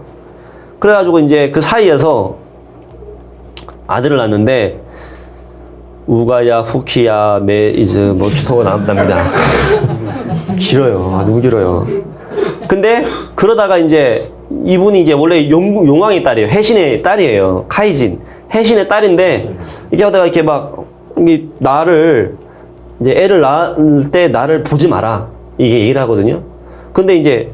그래가지고 이제 그 사이에서 아들을 낳는데 우가야, 후키야, 메이즈, 뭐 기토가 나옵니다. 길어요. 너무 길어요. 근데 그러다가 이제 이분이 이제 원래 용왕의 딸이에요. 해신의 딸이에요. 카이진. 해신의 딸인데 이게 하다가 이렇게 막 나를 이제 애를 낳을 때 나를 보지 마라. 이게 얘기를 하거든요. 근데 이제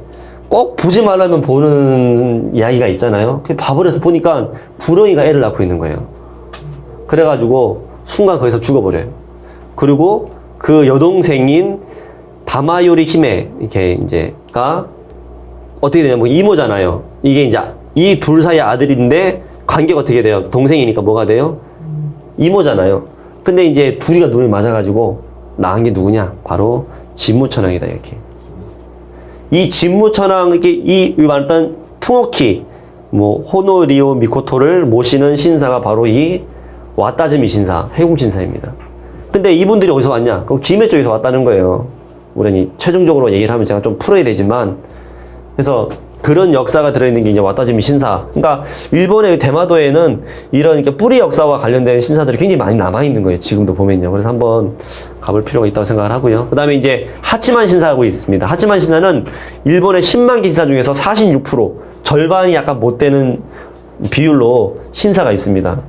꼭 보지 말라면 보는 이야기가 있잖아요. 봐버려서 보니까 불어이가 애를 낳고 있는 거예요. 그래가지고 순간 거기서 죽어버려요. 그리고 그 여동생인 다마요리 히메 이렇게 이제가 어떻게 되냐면 이모잖아요. 이게 이제 이 둘 사이 아들인데 관계가 어떻게 돼요? 동생이니까 뭐가 돼요? 이모잖아요. 근데 이제 둘이가 눈을 맞아가지고 낳은 게 누구냐? 바로 진무천왕이다 이렇게. 이 진무천왕 이 말했던 풍오키 뭐 호노리오 미코토를 모시는 신사가 바로 이 와타즈미 신사, 해공 신사입니다. 근데 이분들이 어디서 왔냐? 그 김해 쪽에서 왔다는 거예요. 우연히 최종적으로 얘기를 하면 제가 좀 풀어야 되지만, 그래서 그런 역사가 들어있는 게 이제 와타즈미 신사. 그러니까 일본의 대마도에는 이런 이렇게 뿌리 역사와 관련된 신사들이 굉장히 많이 남아있는 거예요. 지금도 보면요. 그래서 한번 가볼 필요가 있다고 생각을 하고요. 그 다음에 이제 하치만 신사하고 있습니다. 하치만 신사는 일본의 10만 개 신사 중에서 46%, 절반이 약간 못 되는 비율로 신사가 있습니다.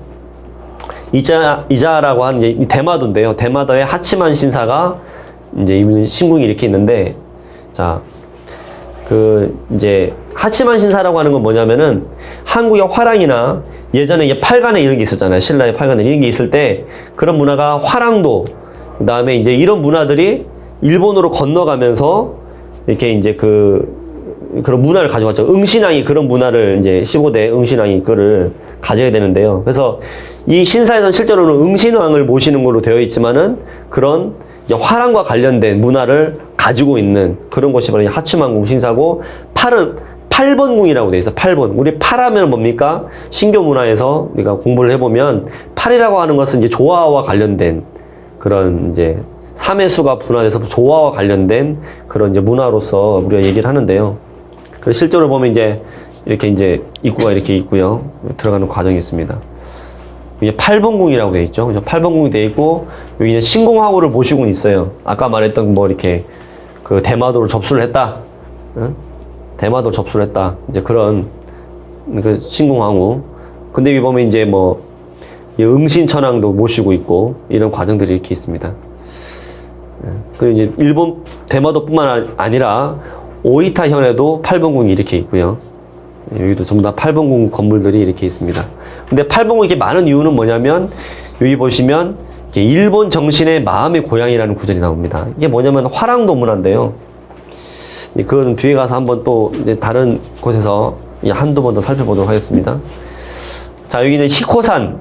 이자라고 하는 이제 대마도인데요. 대마도의 하치만 신사가 이제 신궁이 이렇게 있는데, 자, 이제 하치만 신사라고 하는 건 뭐냐면은 한국의 화랑이나 예전에 이제 팔관에 이런 게 있었잖아요. 신라의 팔관에 이런 게 있을 때 그런 문화가 화랑도, 그 다음에 이제 이런 문화들이 일본으로 건너가면서 이렇게 이제 그런 문화를 가져왔죠. 응신왕이 그런 문화를 이제 15대 응신왕이 그거를 가져야 되는데요. 그래서 이 신사에서는 실제로는 응신왕을 모시는 걸로 되어 있지만은 그런 이제 화랑과 관련된 문화를 가지고 있는 그런 곳이 바로 하치만궁 신사고, 8번 궁이라고 되어 있어요. 8번. 우리 8하면 뭡니까? 신교 문화에서 우리가 공부를 해보면 8이라고 하는 것은 이제 조화와 관련된 그런 이제 3의 수가 분화돼서 조화와 관련된 그런 이제 문화로서 우리가 얘기를 하는데요. 그래서 실제로 보면 이제 이렇게 이제 입구가 이렇게 있고요. 들어가는 과정이 있습니다. 이게 8번 궁이라고 되어 있죠. 그죠? 8번 궁이 되어 있고, 여기 이제 신공화후를 모시고는 있어요. 아까 말했던 뭐 이렇게 그 대마도를 접수를 했다. 응? 대마도를 접수를 했다. 이제 그런 그 신공화후. 근데 여기 보면 이제 뭐 응신천왕도 모시고 있고 이런 과정들이 이렇게 있습니다. 그리고 이제 일본 대마도뿐만 아니라 오이타 현에도 8번 궁이 이렇게 있고요. 여기도 전부 다 팔봉궁 건물들이 이렇게 있습니다. 근데 팔봉궁이 이렇게 많은 이유는 뭐냐면 여기 보시면 이렇게 일본 정신의 마음의 고향이라는 구절이 나옵니다. 이게 뭐냐면 화랑도 문화인데요. 그건 뒤에 가서 한번 또 이제 다른 곳에서 한두 번 더 살펴보도록 하겠습니다. 자, 여기는 히코산.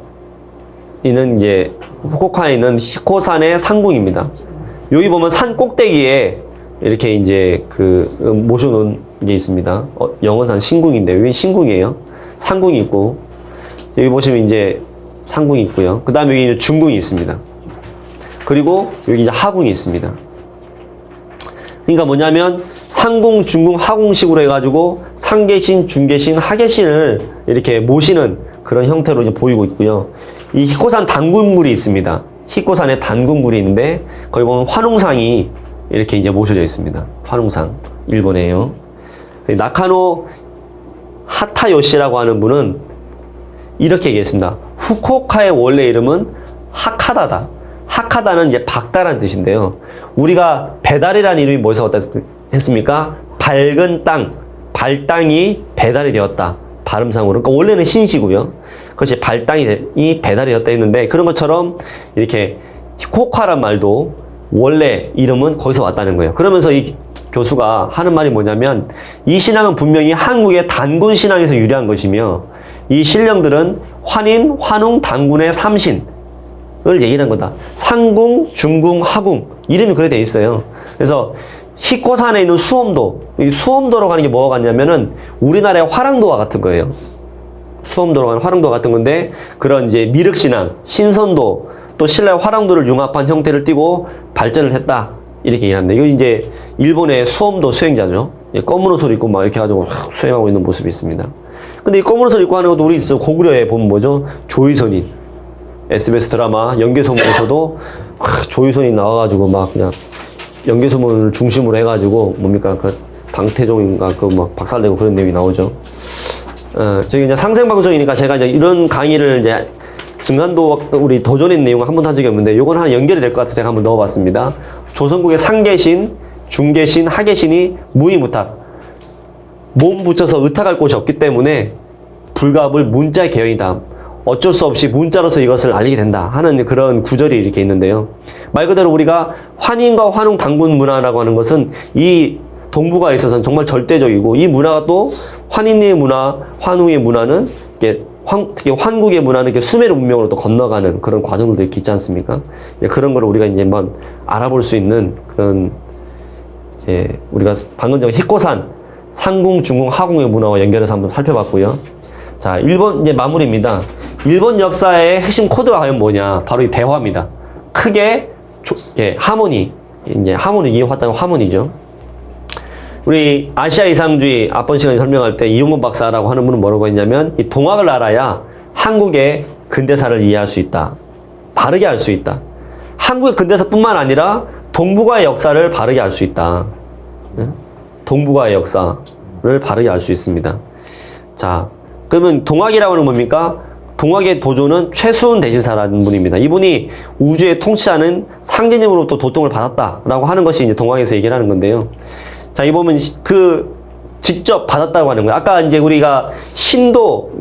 이는 이제 후쿠오카에 있는 히코산의 상궁입니다. 여기 보면 산 꼭대기에 이렇게 이제 모셔놓은 게 있습니다. 영원산 신궁인데 여기 신궁이에요. 상궁이 있고 여기 보시면 이제 상궁이 있고요. 그 다음에 여기 중궁이 있습니다. 그리고 여기 이제 하궁이 있습니다. 그러니까 뭐냐면 상궁, 중궁, 하궁식으로 해가지고 상계신, 중계신, 하계신을 이렇게 모시는 그런 형태로 이제 보이고 있고요. 이 히코산 단군굴이 있습니다. 히코산에 단군굴이 있는데 거기 보면 환웅상이 이렇게 이제 모셔져 있습니다. 환웅상 일본에요. 나카노 하타요시라고 하는 분은 이렇게 얘기했습니다. 후쿠오카의 원래 이름은 하카다다. 하카다는 이제 박다라는 뜻인데요. 우리가 배달이라는 이름이 뭐에서 왔다 했습니까? 밝은 땅, 발땅이 배달이 되었다. 발음상으로. 그러니까 원래는 신시고요. 그것이 발땅이 배달이 되었다 했는데 그런 것처럼 이렇게 히코카란 말도 원래 이름은 거기서 왔다는 거예요. 그러면서 이 교수가 하는 말이 뭐냐면 이 신앙은 분명히 한국의 단군 신앙에서 유래한 것이며 이 신령들은 환인, 환웅, 단군의 삼신을 얘기하는 거다. 상궁, 중궁, 하궁 이름이 그렇게 돼 있어요. 그래서 히코산에 있는 수험도, 이 수험도로 가는 게 뭐가 같냐면은 우리나라의 화랑도와 같은 거예요. 수험도로 가는 화랑도와 같은 건데 그런 이제 미륵신앙, 신선도 또 신라의 화랑도를 융합한 형태를 띠고 발전을 했다. 이렇게 얘기합니다. 이거 이제 일본의 수험도 수행자죠. 검은 옷을 입고 막 이렇게 가지고 수행하고 있는 모습이 있습니다. 근데 이 검은 옷을 입고 하는 것도 우리 고구려에 보면 뭐죠? 조이선이 SBS 드라마 연개소문에서도 조이선이 나와가지고 막 그냥 연개소문을 중심으로 해가지고 뭡니까 그 방태종인가 그 막 박살내고 그런 내용이 나오죠. 저기 이제 상생방송이니까 제가 이제 이런 강의를 이제 증간도 우리 도전의 내용을 한 번도 한 적이 없는데 요건 하나 연결이 될 것 같아서 제가 한번 넣어봤습니다. 조선국의 상계신, 중계신, 하계신이 무의무탁 몸 붙여서 의탁할 곳이 없기 때문에 불갑을 문자 개연이다. 어쩔 수 없이 문자로서 이것을 알리게 된다 하는 그런 구절이 이렇게 있는데요. 말 그대로 우리가 환인과 환웅 단군 문화라고 하는 것은 이 동북아에 있어서는 정말 절대적이고 이 문화가 또 환인의 문화, 환웅의 문화는 이렇게 특히 환국의 문화는 이렇게 수메르 문명으로 또 건너가는 그런 과정들도 이렇게 있지 않습니까? 그런 걸 우리가 이제 한번 알아볼 수 있는 그런 이제 우리가 방금 전에 히코산 상궁, 중궁, 하궁의 문화와 연결해서 한번 살펴봤고요. 자, 일본 이제 마무리입니다. 일본 역사의 핵심 코드가 과연 뭐냐? 바로 이 대화입니다. 크게 하모니, 이제 하모니 이 화자는 하모니죠. 우리 아시아 이상주의 앞번 시간에 설명할 때 이용문 박사라고 하는 분은 뭐라고 했냐면 이 동학을 알아야 한국의 근대사를 이해할 수 있다. 바르게 알 수 있다. 한국의 근대사뿐만 아니라 동북아의 역사를 바르게 알 수 있다. 동북아의 역사를 바르게 알 수 있습니다. 자, 그러면 동학이라고 하는 뭡니까? 동학의 도조는 최수훈 대신사라는 분입니다. 이분이 우주의 통치자는 상제님으로부터 도통을 받았다라고 하는 것이 이제 동학에서 얘기를 하는 건데요. 자, 이 보면 직접 받았다고 하는 거예요. 아까 이제 우리가 신도,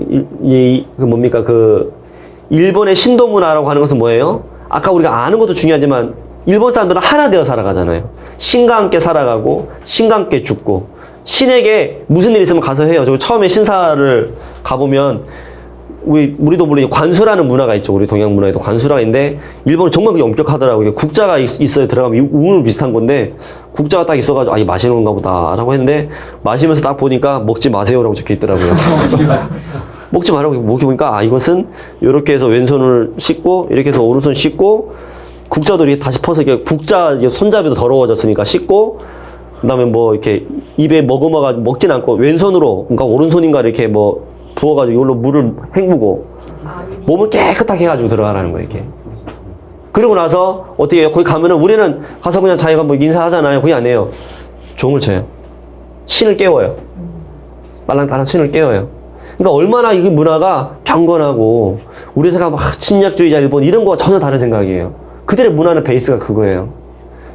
일본의 신도 문화라고 하는 것은 뭐예요? 아까 우리가 아는 것도 중요하지만 일본 사람들은 하나 되어 살아가잖아요. 신과 함께 살아가고 신과 함께 죽고 신에게 무슨 일 있으면 가서 해요. 저 처음에 신사를 가보면 우리도 물론 관수라는 문화가 있죠. 우리 동양 문화에도 관수라가 있는데 일본은 정말 그게 엄격하더라고요. 국자가 있어야 들어가면 우물 비슷한 건데 국자가 딱 있어가지고 이 마시는 건가 보다 라고 했는데 마시면서 딱 보니까 먹지 마세요라고 적혀 있더라고요. 먹지 말라고 먹여보니까 이것은 이렇게 해서 왼손을 씻고 이렇게 해서 오른손 씻고 국자도 이렇게 다시 퍼서 이렇게 국자 손잡이도 더러워졌으니까 씻고 그다음에 뭐 이렇게 입에 머금어가지고 먹진 않고 왼손으로 그러니까 오른손인가 이렇게 뭐 부어가지고 이걸로 물을 헹구고 몸을 깨끗하게 해가지고 들어가라는 거예요. 이렇게. 그리고 나서 어떻게 해요? 거기 가면은 우리는 가서 그냥 자기가 뭐 인사하잖아요. 그게 안 해요. 종을 쳐요. 신을 깨워요. 빨랑빨랑 신을 깨워요. 그러니까 얼마나 이 문화가 경건하고 우리 생각 침략주의자 일본 이런 거와 전혀 다른 생각이에요. 그들의 문화는 베이스가 그거예요.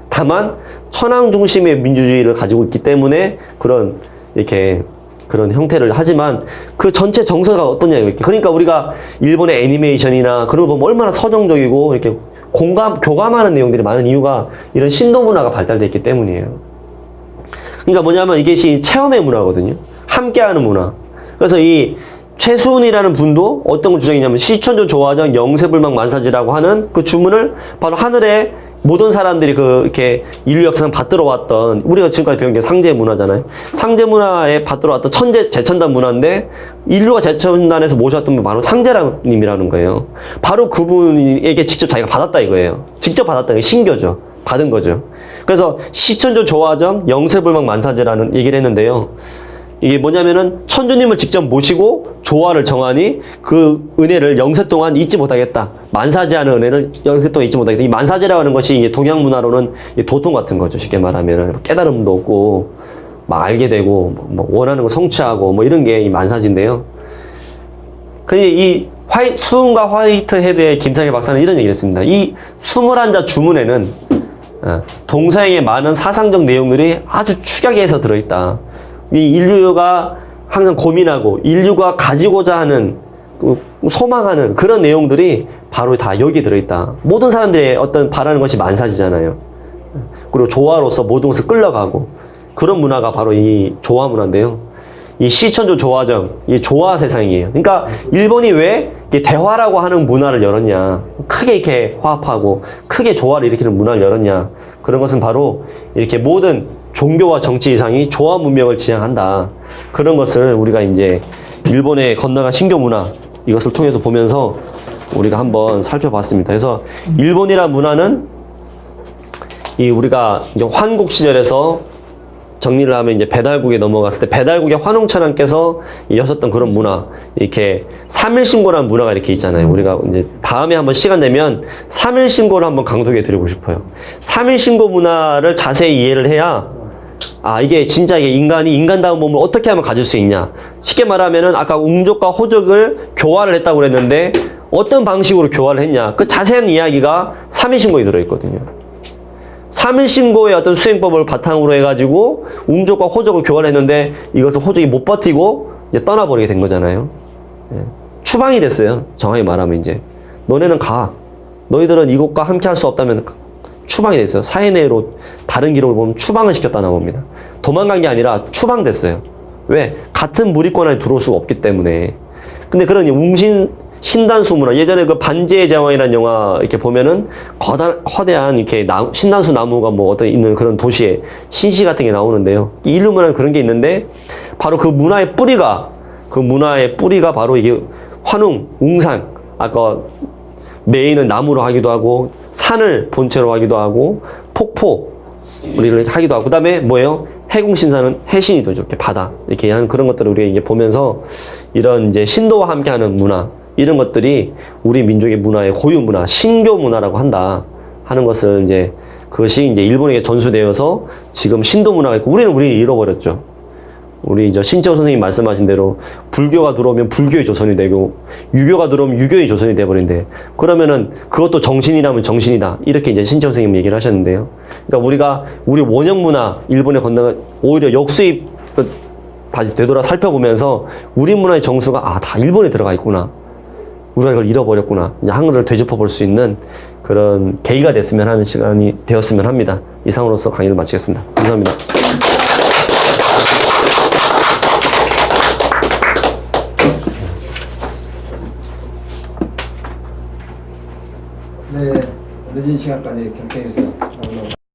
다만 천황 중심의 민주주의를 가지고 있기 때문에 그런 이렇게 그런 형태를 하지만 그 전체 정서가 어떠냐 이렇게. 그러니까 우리가 일본의 애니메이션이나 그런 거 보면 얼마나 서정적이고 이렇게 교감하는 내용들이 많은 이유가 이런 신도 문화가 발달되어 있기 때문이에요. 그러니까 뭐냐면 이게 체험의 문화거든요. 함께하는 문화. 그래서 이 최수훈이라는 분도 어떤 걸 주장했냐면 시천조 조화정 영세불망 만사지라고 하는 그 주문을 바로 하늘에 모든 사람들이 이렇게 인류 역사상 받들어 왔던, 우리가 지금까지 배운 게 상제 문화잖아요. 상제 문화에 받들어 왔던 천재 제천단 문화인데 인류가 제천단에서 모셨던 분 바로 상제님이라는 거예요. 바로 그분에게 직접 자기가 받았다 이거예요. 직접 받았다. 이게 신교죠. 받은 거죠. 그래서 시천조 조화정 영세불망 만사제라는 얘기를 했는데요. 이게 뭐냐면은 천주님을 직접 모시고 조화를 정하니 그 은혜를 영세 동안 잊지 못하겠다. 만사제하는 은혜를 영세 동안 잊지 못하겠다. 이 만사제라고 하는 것이 이게 동양 문화로는 도통 같은 거죠. 쉽게 말하면은 깨달음도 없고 막 알게 되고 뭐 원하는 거 성취하고 뭐 이런 게 이 만사제인데요. 근데 이 수은과 화이트 헤드의 김창희 박사는 이런 얘기를 했습니다. 이 21자 주문에는 동서양의 많은 사상적 내용들이 아주 축약해서 들어있다. 이 인류가 항상 고민하고 인류가 가지고자 하는 소망하는 그런 내용들이 바로 다 여기 들어있다. 모든 사람들이 어떤 바라는 것이 만사지잖아요. 그리고 조화로서 모든 것을 끌려가고 그런 문화가 바로 이 조화 문화인데요. 이 시천조 조화정, 이 조화 세상이에요. 그러니까 일본이 왜 대화라고 하는 문화를 열었냐, 크게 이렇게 화합하고 크게 조화를 일으키는 문화를 열었냐, 그런 것은 바로 이렇게 모든 종교와 정치 이상이 조화 문명을 지향한다. 그런 것을 우리가 이제 일본의 건너간 신교 문화 이것을 통해서 보면서 우리가 한번 살펴봤습니다. 그래서 일본이란 문화는 이 우리가 이제 환국 시절에서 정리를 하면 이제 배달국에 넘어갔을 때 배달국의 환웅천왕께서 여셨던 그런 문화, 이렇게 3일신고라는 문화가 이렇게 있잖아요. 우리가 이제 다음에 한번 시간 내면 3일신고를 한번 강조해 드리고 싶어요. 3일신고 문화를 자세히 이해를 해야 이게 진짜 이게 인간이 인간다운 몸을 어떻게 하면 가질 수 있냐. 쉽게 말하면은 아까 웅족과 호족을 교화를 했다고 그랬는데 어떤 방식으로 교화를 했냐. 그 자세한 이야기가 3일신고에 들어있거든요. 3일신고의 어떤 수행법을 바탕으로 해가지고 웅족과 호족을 교환을 했는데 이것을 호족이 못 버티고 이제 떠나버리게 된 거잖아요. 추방이 됐어요. 정확히 말하면 이제 너네는 가. 너희들은 이곳과 함께 할 수 없다면 추방이 됐어요. 사회내로 다른 기록을 보면 추방을 시켰다 나옵니다. 도망간 게 아니라 추방됐어요. 왜? 같은 무리권 안에 들어올 수가 없기 때문에. 근데 그런 신단수 문화, 예전에 그 반지의 제왕이라는 영화 이렇게 보면은 커다란 이렇게 신단수 나무가 뭐 어떤 있는 그런 도시에 신시 같은 게 나오는데요. 인류 문화는 그런 게 있는데 바로 그 문화의 뿌리가 바로 이게 환웅, 웅산, 아까 메인은 나무로 하기도 하고 산을 본체로 하기도 하고 폭포를 하기도 하고 그다음에 뭐예요? 해공신사는 해신이 되죠. 이렇게 바다 이렇게 하는 그런 것들을 우리가 이제 보면서 이런 이제 신도와 함께하는 문화 이런 것들이 우리 민족의 문화의 고유 문화, 신교 문화라고 한다 하는 것을 이제 그것이 이제 일본에게 전수되어서 지금 신도 문화가 있고 우리는 잃어버렸죠. 우리 신채호 선생님 말씀하신 대로 불교가 들어오면 불교의 조선이 되고 유교가 들어오면 유교의 조선이 돼버린대. 그러면은 그것도 정신이라면 정신이다. 이렇게 이제 신채호 선생님 얘기를 하셨는데요. 그러니까 우리 원형 문화 일본에 건너가 오히려 역수입 다시 되돌아 살펴보면서 우리 문화의 정수가 다 일본에 들어가 있구나. 우리가 이걸 잃어버렸구나. 이제 한글을 되짚어 볼 수 있는 그런 계기가 됐으면 하는 시간이 되었으면 합니다. 이상으로서 강의를 마치겠습니다. 감사합니다. 네, 늦은 시간까지 경청해 주셔서